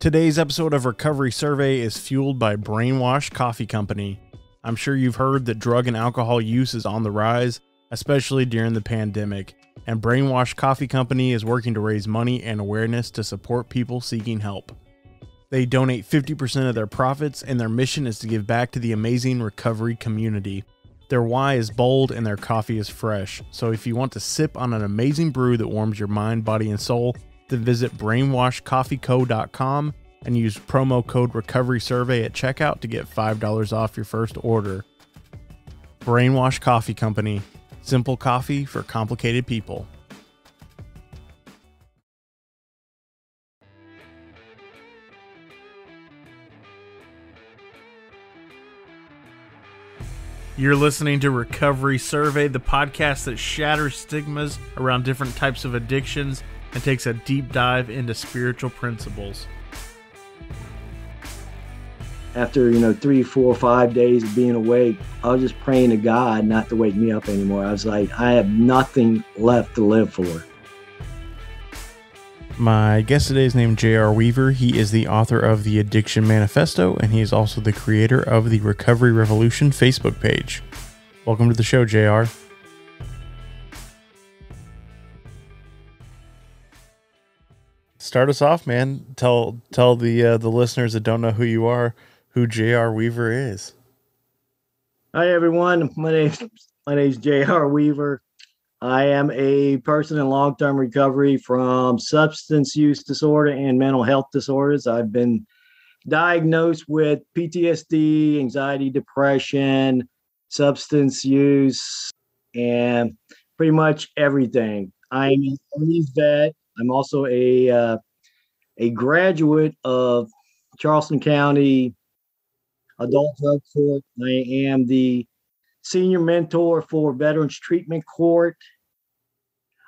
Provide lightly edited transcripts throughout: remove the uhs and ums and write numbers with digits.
Today's episode of Recovery Survey is fueled by Brainwash Coffee Company. I'm sure you've heard that drug and alcohol use is on the rise, especially during the pandemic, and Brainwash Coffee Company is working to raise money and awareness to support people seeking help. They donate 50% of their profits, and their mission is to give back to the amazing recovery community. Their why is bold and their coffee is fresh, so if you want to sip on an amazing brew that warms your mind, body, and soul, then visit brainwashcoffeeco.com and use promo code RECOVERYSURVEY at checkout to get $5 off your first order. Brainwash Coffee Company. Simple coffee for complicated people. You're listening to Recovery Survey, the podcast that shatters stigmas around different types of addictions and takes a deep dive into spiritual principles. After, 3, 4, 5 days of being awake, I was just praying to God not to wake me up anymore. I was like, I have nothing left to live for. My guest today is named J.R. Weaver. He is the author of the Addiction Manifesto, and he is also the creator of the Recovery Revolution Facebook page. Welcome to the show, J.R. Start us off, man. Tell the listeners that don't know who you are, who J.R. Weaver is. Hi, everyone. My name's J.R. Weaver. I am a person in long-term recovery from substance use disorder and mental health disorders. I've been diagnosed with PTSD, anxiety, depression, substance use, and pretty much everything. I'm an Army vet. I'm also a graduate of Charleston County Adult Drug Court. I am the senior mentor for Veterans Treatment Court.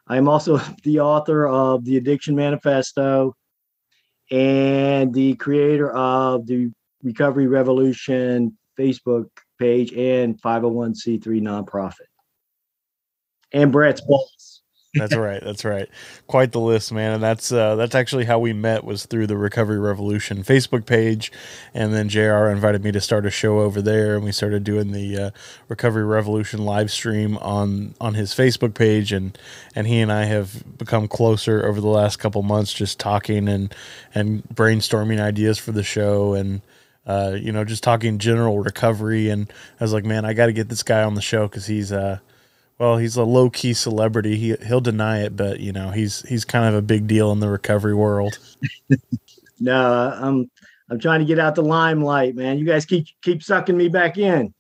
I'm also the author of the Addiction Manifesto and the creator of the Recovery Revolution Facebook page and 501c3 nonprofit. And Brett's boss. That's right. That's right. Quite the list, man. And that's actually how we met, was through the Recovery Revolution Facebook page. And then JR invited me to start a show over there, and we started doing the Recovery Revolution live stream on his Facebook page. And he and I have become closer over the last couple months, just talking and brainstorming ideas for the show, and just talking general recovery. And I was like, man, I got to get this guy on the show because he's a low-key celebrity. He'll deny it, but he's kind of a big deal in the recovery world. No, I'm trying to get out the limelight, man. You guys keep sucking me back in.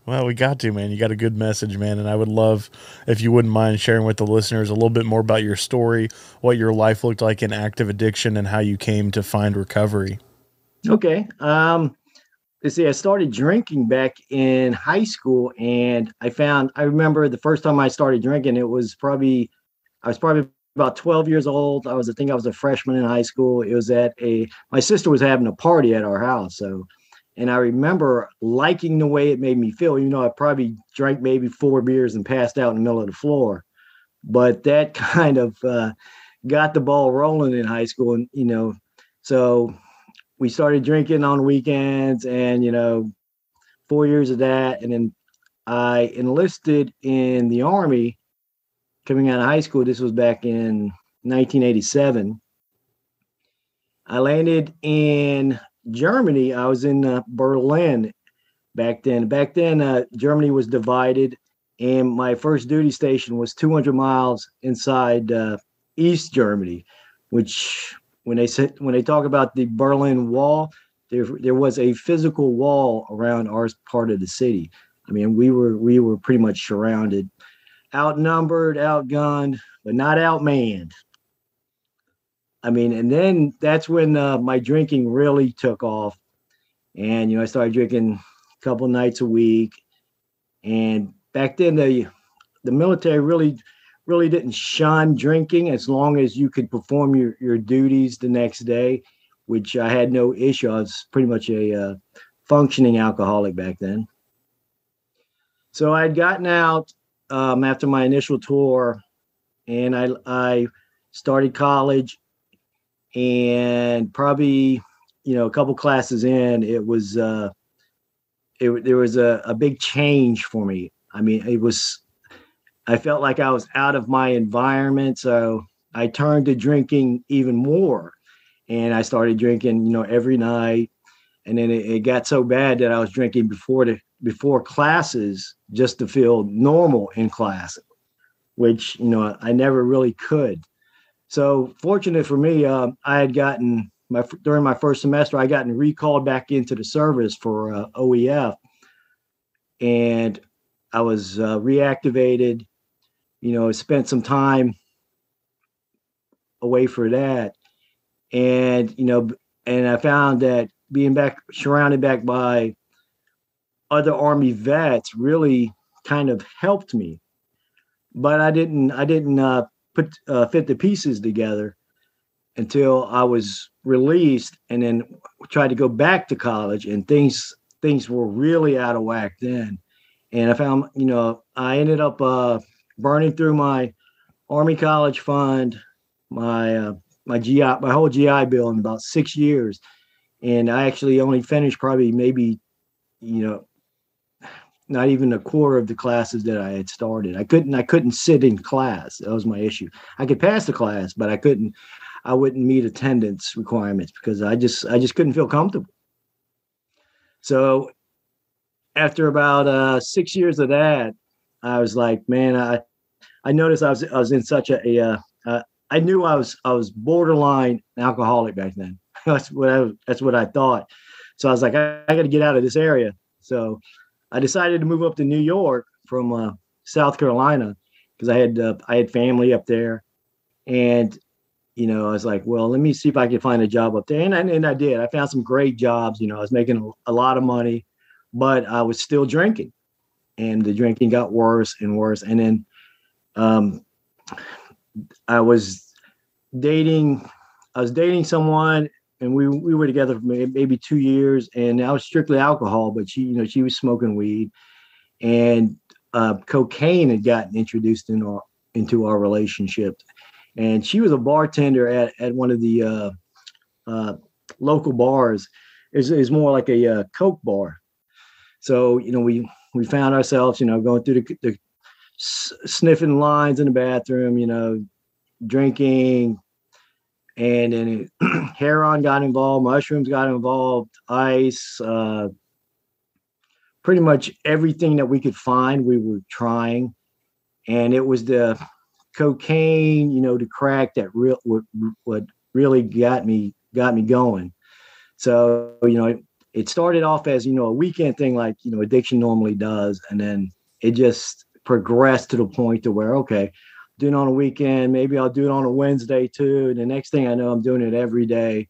Well, we got to, man. You got a good message, man, and I would love if you wouldn't mind sharing with the listeners a little bit more about your story, what your life looked like in active addiction, and how you came to find recovery. Okay. Let's see, I started drinking back in high school, and I remember the first time I started drinking, I was probably about 12 years old. I think I was a freshman in high school. It was my sister was having a party at our house. And I remember liking the way it made me feel. I probably drank maybe 4 beers and passed out in the middle of the floor, but that kind of got the ball rolling in high school. And, so we started drinking on weekends, and 4 years of that, and then I enlisted in the Army coming out of high school. This was back in 1987. I landed in Germany. I was in Berlin back then. Germany was divided, and my first duty station was 200 miles inside East Germany, which, when they talk about the Berlin Wall, there was a physical wall around our part of the city. I mean, we were pretty much surrounded, outnumbered, outgunned, but not outmanned. I mean, and then that's when my drinking really took off, and I started drinking a couple nights a week. And back then, the military really didn't shun drinking as long as you could perform your duties the next day, which I had no issue. I was pretty much a functioning alcoholic back then. So I'd gotten out after my initial tour, and I started college. And probably, a couple classes in, there was a big change for me. I mean, I felt like I was out of my environment. So I turned to drinking even more. And I started drinking, every night. And then it got so bad that I was drinking before classes just to feel normal in class, which, I never really could. So fortunate for me, I had gotten during my first semester, I gotten recalled back into the service for OEF, and I was reactivated. Spent some time away for that, and and I found that being back surrounded back by other Army vets really kind of helped me. But I didn't fit the pieces together until I was released, and then tried to go back to college, and things were really out of whack then. And I found, I ended up burning through my Army College fund, my GI, my whole GI Bill in about 6 years, and I actually only finished probably maybe, you know, not even a quarter of the classes that I had started. I couldn't sit in class. That was my issue. I could pass the class, but I wouldn't meet attendance requirements because I just couldn't feel comfortable. So after about 6 years of that, I was like, man, I noticed I was in such I knew I was borderline alcoholic back then. That's what I thought. So I was like, I got to get out of this area. So I decided to move up to New York from South Carolina because I had family up there, and I was like, well, let me see if I can find a job up there, and I did. I found some great jobs. I was making a lot of money, but I was still drinking, and the drinking got worse and worse. And then um, I was dating, I was dating someone, and we were together for maybe 2 years, and I was strictly alcohol, but she was smoking weed, and cocaine had gotten introduced into our relationship, and she was a bartender at one of the uh, local bars. Is more like a Coke bar. So we found ourselves going through the sniffing lines in the bathroom, drinking, and then heroin got involved, mushrooms got involved, ice, pretty much everything that we could find, we were trying. And it was the cocaine, the crack that what really got me going. So, it started off as, a weekend thing like, addiction normally does. And then it just progressed to the point to where, okay, doing it on a weekend, maybe I'll do it on a Wednesday too. And the next thing I know, I'm doing it every day,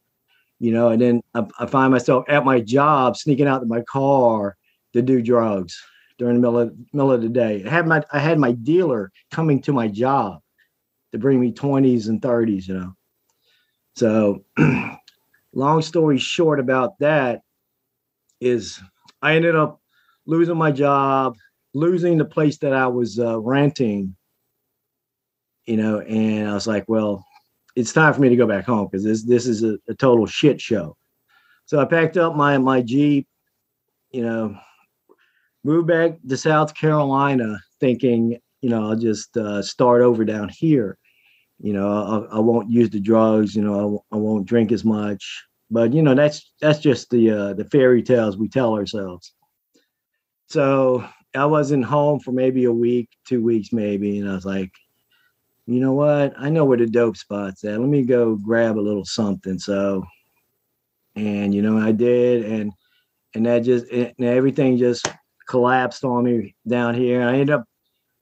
and then I find myself at my job, sneaking out to my car to do drugs during the middle of the day. I had my dealer coming to my job to bring me 20s and 30s, So long story short about that is I ended up losing my job, losing the place that I was renting, and I was like, well, it's time for me to go back home because this is a total shit show. So I packed up my Jeep, moved back to South Carolina thinking, I'll just start over down here. I won't use the drugs, I won't drink as much. But that's just the fairy tales we tell ourselves. So I wasn't home for maybe a week, 2 weeks maybe, and I was like, you know what? I know where the dope spot's at. Let me go grab a little something. So, and I did, and and everything just collapsed on me down here. And I ended up,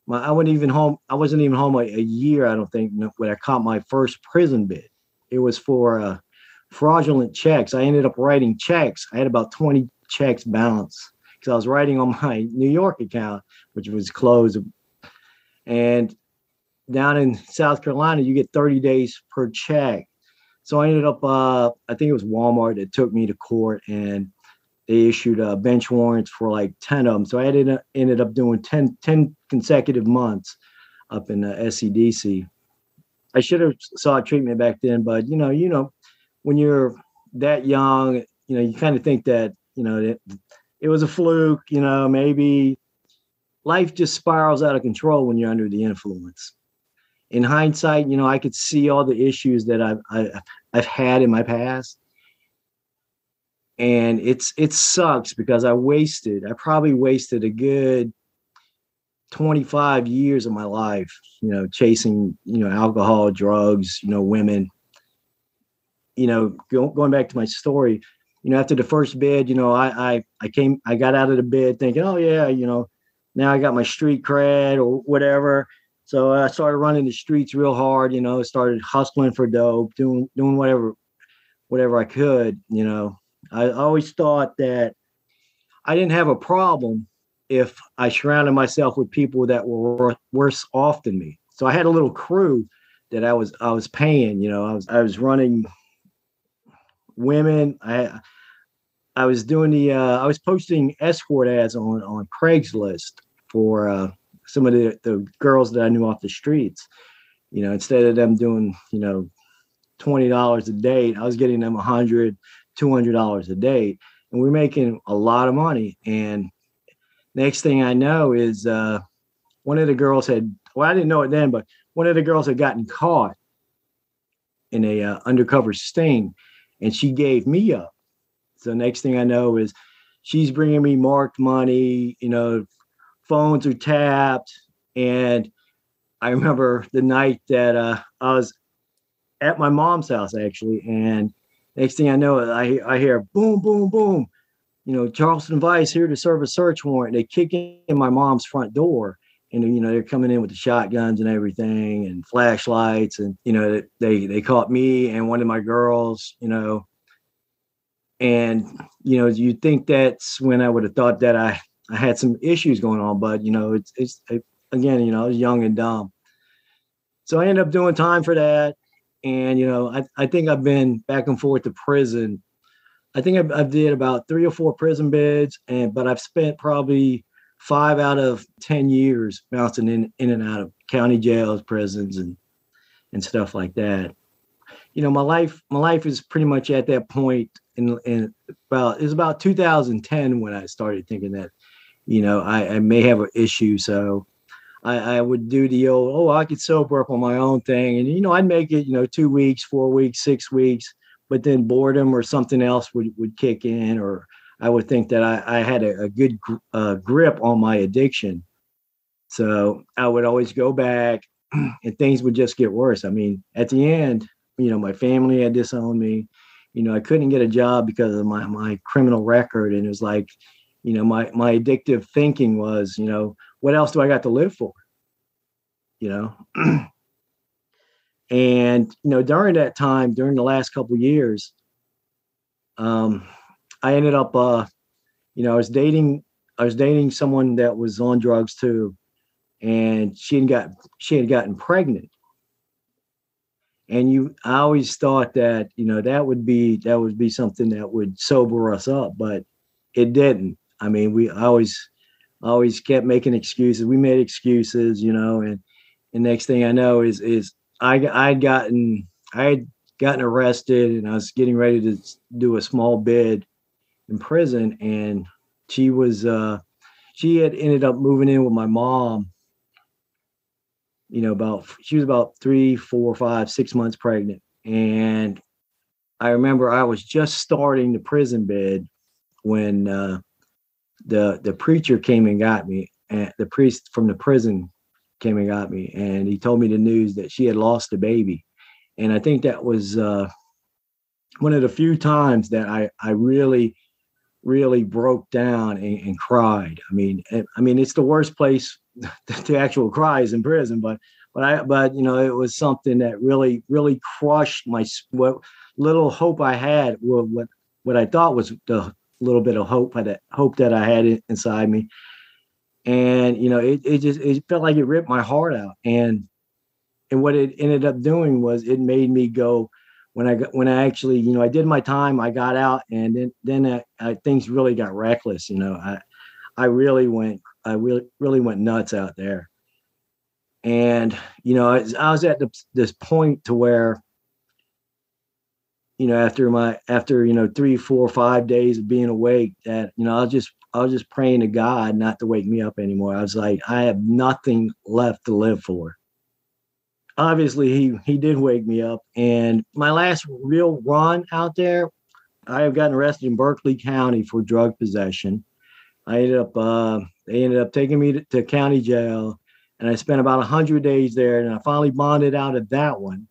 I wasn't even home. I wasn't even home a year, I don't think, when I caught my first prison bid. It was for fraudulent checks. I ended up writing checks. I had about 20 checks balance because I was writing on my New York account, which was closed. And down in South Carolina, you get 30 days per check. So I ended up, I think it was Walmart that took me to court, and they issued bench warrants for like 10 of them. So I ended up doing 10 consecutive months up in the SEDC. I should have sought treatment back then, but when you're that young, you kind of think that, it was a fluke, maybe life just spirals out of control when you're under the influence. In hindsight, I could see all the issues that I've had in my past. And it sucks because I probably wasted a good 25 years of my life, chasing, alcohol, drugs, women, going back to my story, after the first bid, I got out of the bid thinking, oh yeah, now I got my street cred or whatever. So I started running the streets real hard, started hustling for dope, doing whatever I could, I always thought that I didn't have a problem if I surrounded myself with people that were worse off than me. So I had a little crew that I was paying, I was running women. I was doing I was posting escort ads on Craigslist for some of the girls that I knew off the streets. Instead of them doing, $20 a date, I was getting them $100, $200 a date, and we're making a lot of money. And next thing I know is one of the girls I didn't know it then, but one of the girls had gotten caught in a undercover sting, and she gave me up. So next thing I know is she's bringing me marked money, phones are tapped. And I remember the night that I was at my mom's house, actually. And next thing I know, I hear boom, boom, boom, Charleston Vice here to serve a search warrant. They kick in my mom's front door. And, they're coming in with the shotguns and everything and flashlights. And, they caught me and one of my girls, and, you'd think that's when I would have thought that I had some issues going on. But, again, I was young and dumb. So I ended up doing time for that. And, I think I've been back and forth to prison. I think I did about 3 or 4 prison bids, but I've spent probably 5 out of 10 years bouncing in and out of county jails, prisons, and stuff like that. My life is pretty much at that point it was about 2010 when I started thinking that, I may have an issue. So I would do the old, I could sober up on my own thing. And, I'd make it, 2 weeks, 4 weeks, 6 weeks, but then boredom or something else would kick in, or I would think that I had a good grip on my addiction. So I would always go back and things would just get worse. I mean, at the end, my family had disowned me. I couldn't get a job because of my criminal record. And it was like, my addictive thinking was, what else do I got to live for? And, during that time, during the last couple of years, I ended up, I was dating someone that was on drugs too. And she had gotten pregnant. And I always thought that, that would be something that would sober us up, but it didn't. I mean, I always kept making excuses. We made excuses, and next thing I know is I had gotten arrested, and I was getting ready to do a small bid in prison. And she had ended up moving in with my mom. She was about 3, 4, 5, 6 months pregnant. And I remember I was just starting the prison bid when the preacher came and got me, and the priest from the prison came and got me, and he told me the news that she had lost a baby. And I think that was one of the few times that I really, really broke down and cried. I mean, it's the worst place to actually cry is in prison, but it was something that really, really crushed what little hope I had. What I thought was the little bit of hope that I had inside me. And, it felt like it ripped my heart out. And what it ended up doing was it made me go, when I actually, I did my time, I got out, and then things really got reckless. I really went nuts out there. And, I was at this point to where, after 3, 4, 5 days of being awake, that I was just praying to God not to wake me up anymore. I was like, I have nothing left to live for. Obviously, he did wake me up, and my last real run out there, I have gotten arrested in Berkeley County for drug possession. They ended up taking me to county jail, and I spent about 100 days there, and I finally bonded out of that one.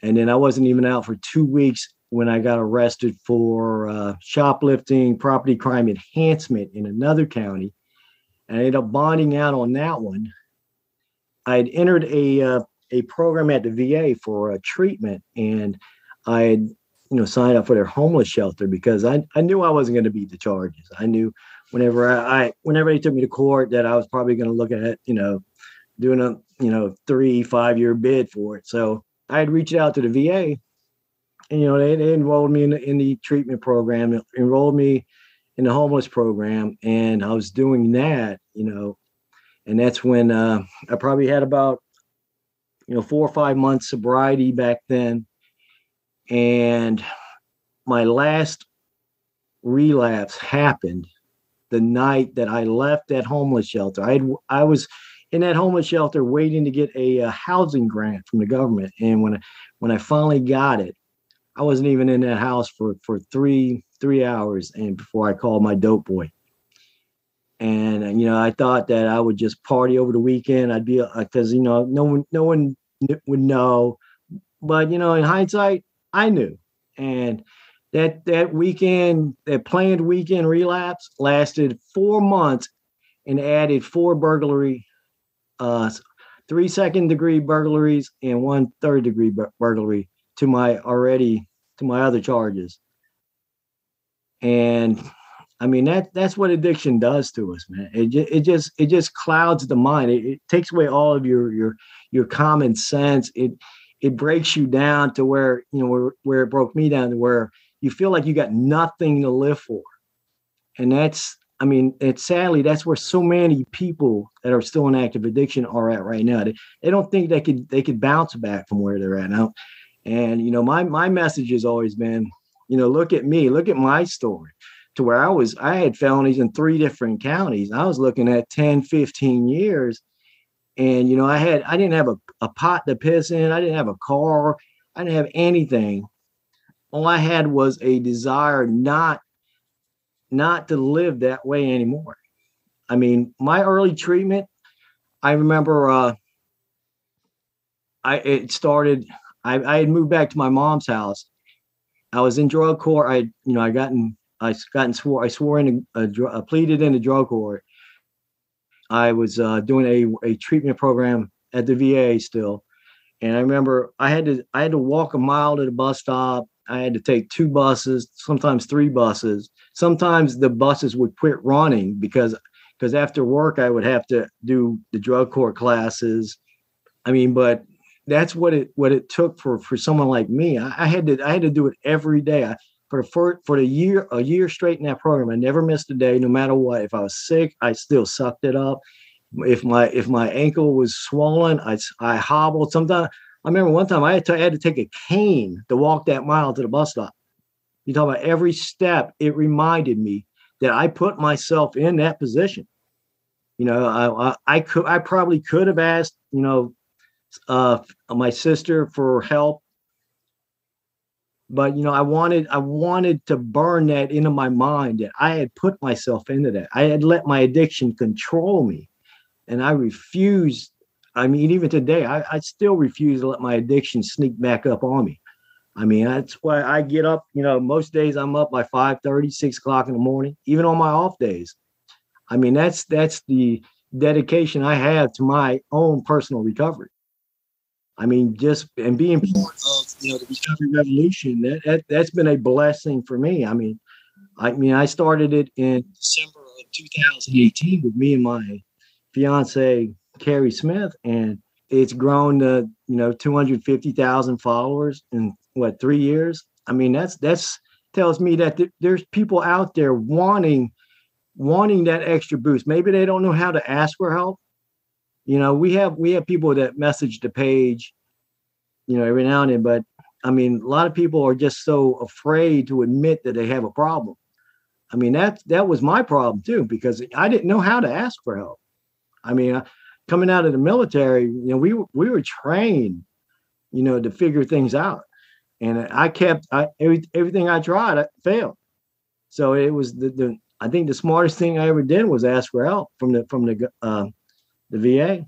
And then I wasn't even out for 2 weeks when I got arrested for shoplifting, property crime enhancement in another county. And I ended up bonding out on that one. I had entered a program at the VA for treatment, and I had signed up for their homeless shelter because I knew I wasn't going to beat the charges. I knew whenever they took me to court that I was probably going to look at doing a 3-5 year bid for it. So I had reached out to the VA, and they enrolled me in the treatment program, enrolled me in the homeless program, and I was doing that, and that's when I probably had about 4 or 5 months sobriety back then, and my last relapse happened the night that I left that homeless shelter. I was in that homeless shelter waiting to get a housing grant from the government. And when I finally got it, I wasn't even in that house for three hours, and before I called my dope boy. And I thought that I would just party over the weekend. I'd be because no one would know, but in hindsight, I knew. And that weekend, that planned weekend relapse lasted 4 months and added 4 burglary, 3 second-degree burglaries and 1 third-degree burglary to my other charges. And I mean that's what addiction does to us, man. It just clouds the mind. It takes away all of your common sense. It breaks you down to where where it broke me down to where you feel like you got nothing to live for. And sadly, that's where so many people that are still in active addiction are at right now. They don't think they could bounce back from where they're at now. And my message has always been, look at me, look at my story, to where I had felonies in 3 different counties. I was looking at 10, 15 years. And I didn't have a pot to piss in. I didn't have a car. I didn't have anything. All I had was a desire not to live that way anymore. I mean, my early treatment, I remember I had moved back to my mom's house. I was in drug court. I pleaded in the drug court. I was doing a treatment program at the VA still. And I remember I had to walk a mile to the bus stop. I had to take 2 buses, sometimes 3 buses. Sometimes the buses would quit running because after work I would have to do the drug court classes. I mean, but that's what it took for someone like me. I had to do it every day. For a year straight in that program, I never missed a day, no matter what. If I was sick, I still sucked it up. If my ankle was swollen, I hobbled. Sometimes I remember one time I had to take a cane to walk that mile to the bus stop. You talk about every step. It reminded me that I put myself in that position. I probably could have asked, my sister for help, but I wanted to burn that into my mind that I had put myself into that. I had let my addiction control me, and I refused. I mean, even today, I still refuse to let my addiction sneak back up on me. I mean, that's why I get up, most days I'm up by 5:30, 6 o'clock in the morning, even on my off days. I mean, that's the dedication I have to my own personal recovery. I mean, and being part of, the recovery revolution, that's been a blessing for me. I mean, I started it in December of 2018 with me and my fiance, Carrie Smith, and it's grown to 250,000 followers in 3 years. I mean, that's tells me that there's people out there wanting that extra boost. Maybe they don't know how to ask for help. We have people that message the page, every now and then, but I mean, a lot of people are just so afraid to admit that they have a problem. I mean, that was my problem too, because I didn't know how to ask for help. I mean, coming out of the military, we were trained, to figure things out, and everything I tried, I failed. So it was I think the smartest thing I ever did was ask for help from the VA,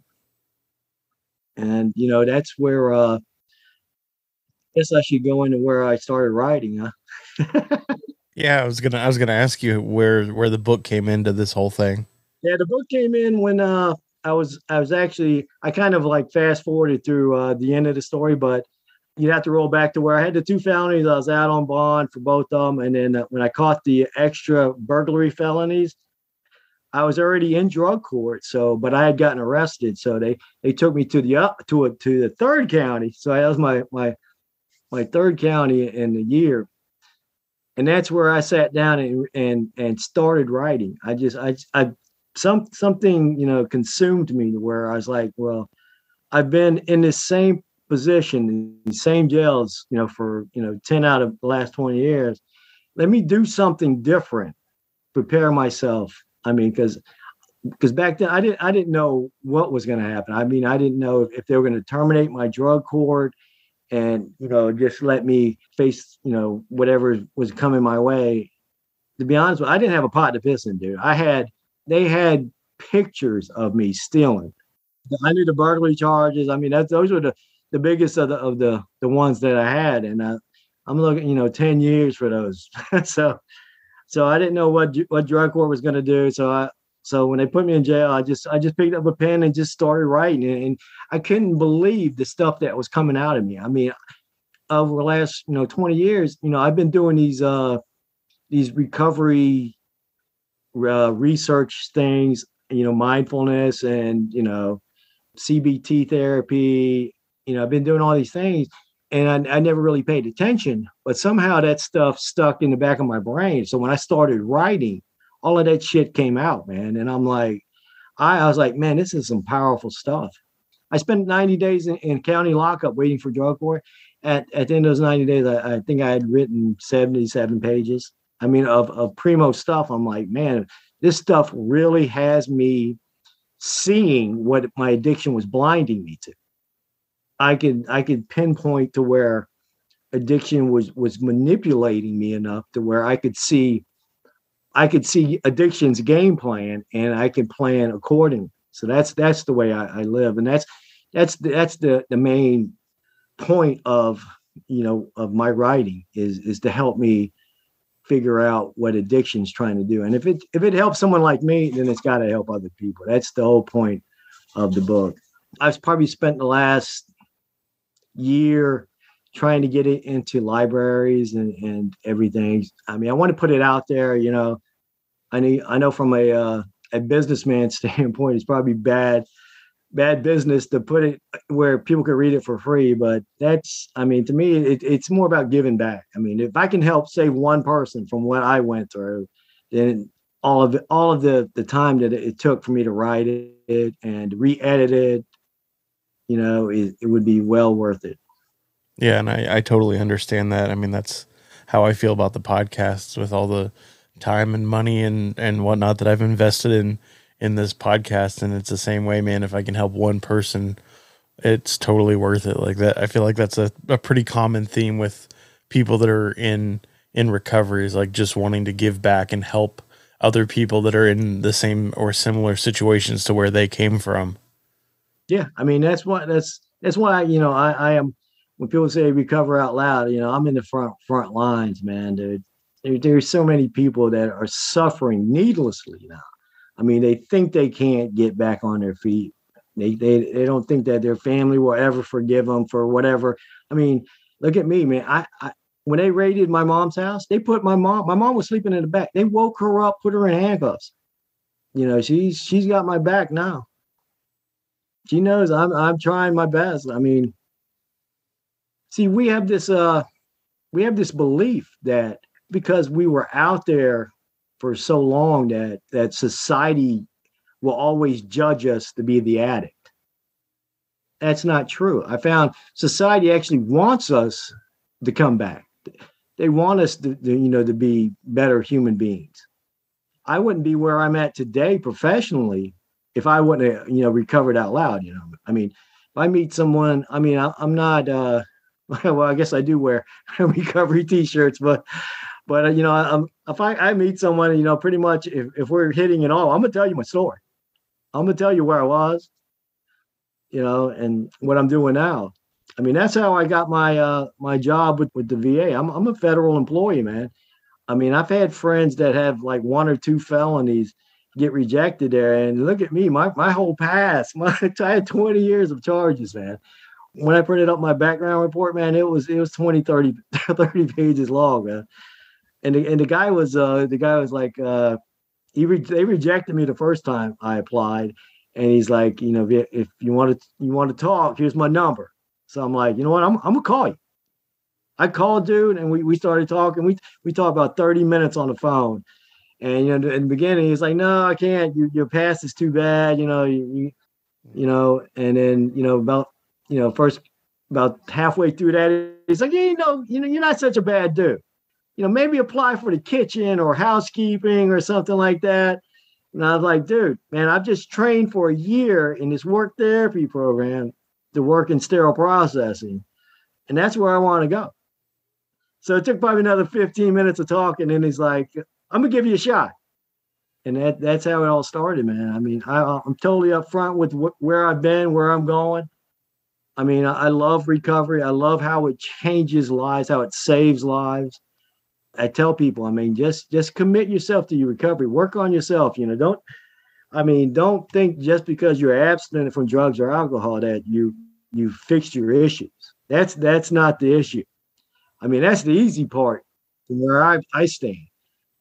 and that's where I guess I should go into where I started writing, huh? Yeah, I was gonna ask you where the book came into this whole thing. Yeah, the book came in when I was actually I kind of like fast forwarded through the end of the story, but you'd have to roll back to where I had the two felonies. I was out on bond for both of them, and then when I caught the extra burglary felonies, I was already in drug court. So, but I had gotten arrested, so they took me to the third county. So that was my third county in the year, and that's where I sat down and started writing. Something consumed me to where I was like, well, I've been in this same position in the same jails, for 10 out of the last 20 years. Let me do something different, prepare myself. I mean, because back then I didn't know what was going to happen. I mean, I didn't know if they were going to terminate my drug court and just let me face whatever was coming my way. To be honest with you, I didn't have a pot to piss in, dude. They had pictures of me stealing. I knew the burglary charges. I mean, those were the biggest of the ones that I had, and I'm looking 10 years for those. so I didn't know what drug court was going to do. So when they put me in jail, I just picked up a pen and just started writing, and I couldn't believe the stuff that was coming out of me. I mean, over the last 20 years, I've been doing these recovery research things, mindfulness and CBT therapy. I've been doing all these things, and I never really paid attention, but somehow that stuff stuck in the back of my brain. So when I started writing, all of that shit came out, man. And I'm like, I was like, man, this is some powerful stuff. I spent 90 days in county lockup waiting for drug court. At the end of those 90 days, I think I had written 77 pages. I mean, of primo stuff. I'm like, man, this stuff really has me seeing what my addiction was blinding me to. I could pinpoint to where addiction was manipulating me enough to where I could see addiction's game plan, and I can plan accordingly. So that's the way I live, and that's the main point of my writing is to help me figure out what addiction's trying to do. And if it helps someone like me, then it's got to help other people. That's the whole point of the book. I've probably spent the last year trying to get it into libraries and everything. I mean, I want to put it out there. I know from a businessman standpoint, it's probably bad business to put it where people can read it for free. But to me, it's more about giving back. I mean, if I can help save one person from what I went through, then all of the time that it took for me to write it and re-edit it, it would be well worth it. Yeah, and I totally understand that. I mean, that's how I feel about the podcasts, with all the time and money and whatnot that I've invested in this podcast. And it's the same way, man. If I can help one person, it's totally worth it. Like that, I feel like that's a pretty common theme with people that are in recovery, is like just wanting to give back and help other people that are in the same or similar situations to where they came from. Yeah, I mean, that's why I am. When people say recover out loud, I'm in the front lines, man, dude. There's so many people that are suffering needlessly now. I mean, they think they can't get back on their feet. They don't think that their family will ever forgive them for whatever. I mean, look at me, man. I when they raided my mom's house, they put my mom was sleeping in the back. They woke her up, put her in handcuffs. She's got my back now. She knows I'm trying my best. I mean, see, we have this belief that because we were out there for so long that society will always judge us to be the addict. That's not true. I found society actually wants us to come back. They want us to be better human beings. I wouldn't be where I'm at today professionally if I wouldn't have, recovered out loud. I mean, if I meet someone, I mean, I'm not, well, I guess I do wear recovery t-shirts, but if I meet someone, pretty much if we're hitting it all, I'm going to tell you my story. I'm going to tell you where I was, and what I'm doing now. I mean, that's how I got my job with the VA. I'm a federal employee, man. I mean, I've had friends that have like 1 or 2 felonies get rejected there. And look at me, my whole past. I had 20 years of charges, man. When I printed up my background report, man, it was 20, 30 pages long, man. And the guy was like, they rejected me the first time I applied. And he's like, if you want to talk, here's my number. So I'm like, you know what, I'm gonna call you. I called dude and we started talking. We talked about 30 minutes on the phone. And in the beginning, he's like, no, I can't. Your past is too bad, and then, first about halfway through that, he's like, you're not such a bad dude. Maybe apply for the kitchen or housekeeping or something like that. And I was like, dude, man, I've just trained for a year in this work therapy program to work in sterile processing. And that's where I want to go. So it took probably another 15 minutes of talking. And he's like, I'm going to give you a shot. And that's how it all started, man. I mean, I'm totally upfront with where I've been, where I'm going. I mean, I love recovery. I love how it changes lives, how it saves lives. I tell people, I mean, just commit yourself to your recovery. Work on yourself. Don't think just because you're abstinent from drugs or alcohol that you fixed your issues. That's not the issue. I mean, that's the easy part from where I stand.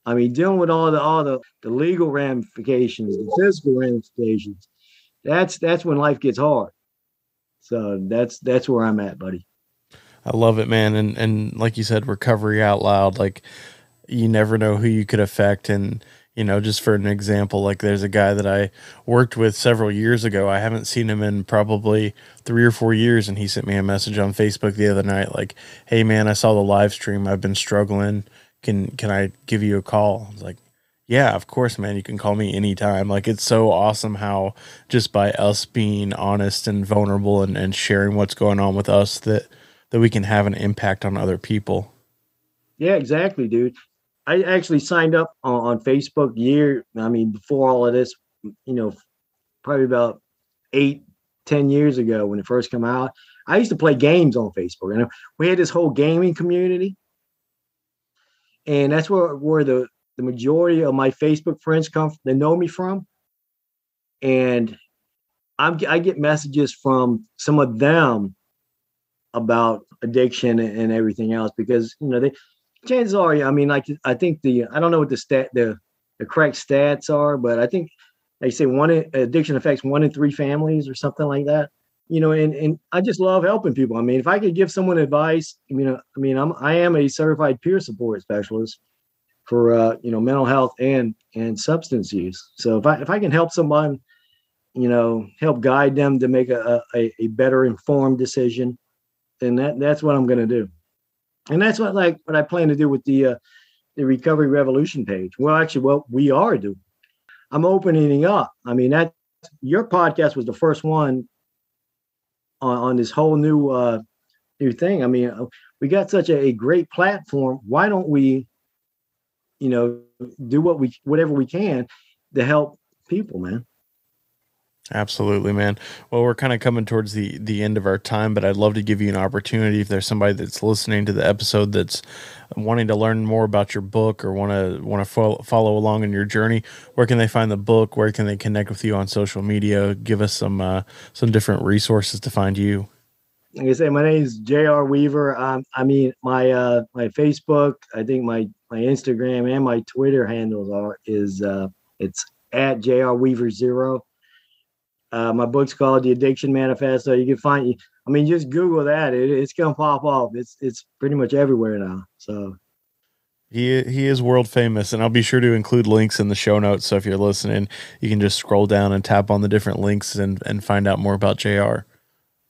I mean, dealing with all the legal ramifications, the physical ramifications, that's when life gets hard. So that's where I'm at, buddy. I love it, man. And like you said, recovery out loud, like you never know who you could affect. And, just for an example, like there's a guy that I worked with several years ago. I haven't seen him in probably 3 or 4 years. And he sent me a message on Facebook the other night, like, hey man, I saw the live stream. I've been struggling. Can I give you a call? I was like, yeah, of course, man. You can call me anytime. Like, it's so awesome how just by us being honest and vulnerable and sharing what's going on with us that we can have an impact on other people. Yeah, exactly, dude. I actually signed up on Facebook before all of this, probably about 8-10 years ago when it first came out. I used to play games on Facebook, and we had this whole gaming community. And that's where the majority of my Facebook friends come from. They know me from. And I get messages from some of them about addiction and everything else because, chances are, I think I don't know what the correct stats are, but I think they say addiction affects 1 in 3 families or something like that. And I just love helping people. I mean, if I could give someone advice, I am a certified peer support specialist for, mental health and substance use. So if I can help someone, help guide them to make a better informed decision, then that's what I'm going to do. And that's what I plan to do with the Recovery Revolution page. Well, actually, what we are doing, I'm opening up. I mean, your podcast was the first one on this whole new thing. I mean, we got such a great platform. Why don't we, do whatever we can to help people, man? Absolutely, man. Well, we're kind of coming towards the end of our time, but I'd love to give you an opportunity if there's somebody that's listening to the episode that's wanting to learn more about your book or want to follow along in your journey. Where can they find the book? Where can they connect with you on social media? Give us some different resources to find you. Like I say, my name is J.R. Weaver. My Facebook, I think my Instagram and my Twitter handles it's at J.R. Weaver 0. My book's called The Addiction Manifesto. You can find, just Google that. It's going to pop off. It's pretty much everywhere now. So he is world famous, and I'll be sure to include links in the show notes. So if you're listening, you can just scroll down and tap on the different links and find out more about JR.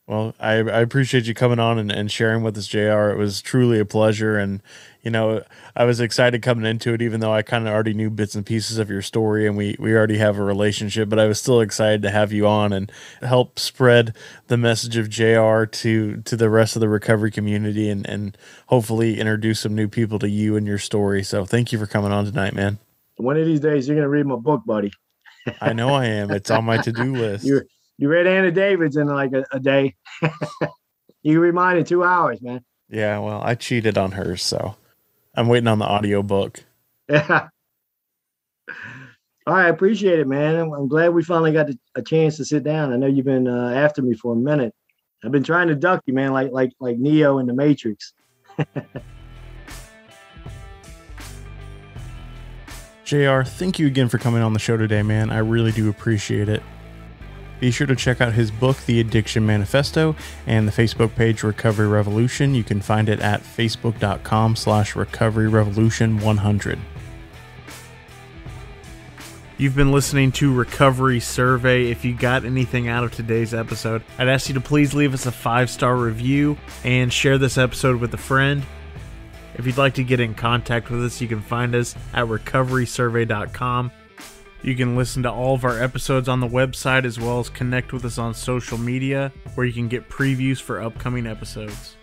Well, I appreciate you coming on and sharing with us, JR. It was truly a pleasure. And, you know, I was excited coming into it, even though I kind of already knew bits and pieces of your story and we already have a relationship, but I was still excited to have you on and help spread the message of JR to the rest of the recovery community and hopefully introduce some new people to you and your story. So thank you for coming on tonight, man. One of these days, you're going to read my book, buddy. I know I am. It's on my to-do list. You read Anna David's in like a day. You read mine in 2 hours, man. Yeah, well, I cheated on hers, so I'm waiting on the audio book. Yeah. All right, I appreciate it, man. I'm glad we finally got a chance to sit down. I know you've been after me for a minute. I've been trying to duck you, man, like Neo in the Matrix. JR, thank you again for coming on the show today, man. I really do appreciate it. Be sure to check out his book, The Addiction Manifesto, and the Facebook page, Recovery Revolution. You can find it at facebook.com/recoveryrevolution100. You've been listening to Recovery Survey. If you got anything out of today's episode, I'd ask you to please leave us a 5-star review and share this episode with a friend. If you'd like to get in contact with us, you can find us at recoverysurvey.com. You can listen to all of our episodes on the website as well as connect with us on social media where you can get previews for upcoming episodes.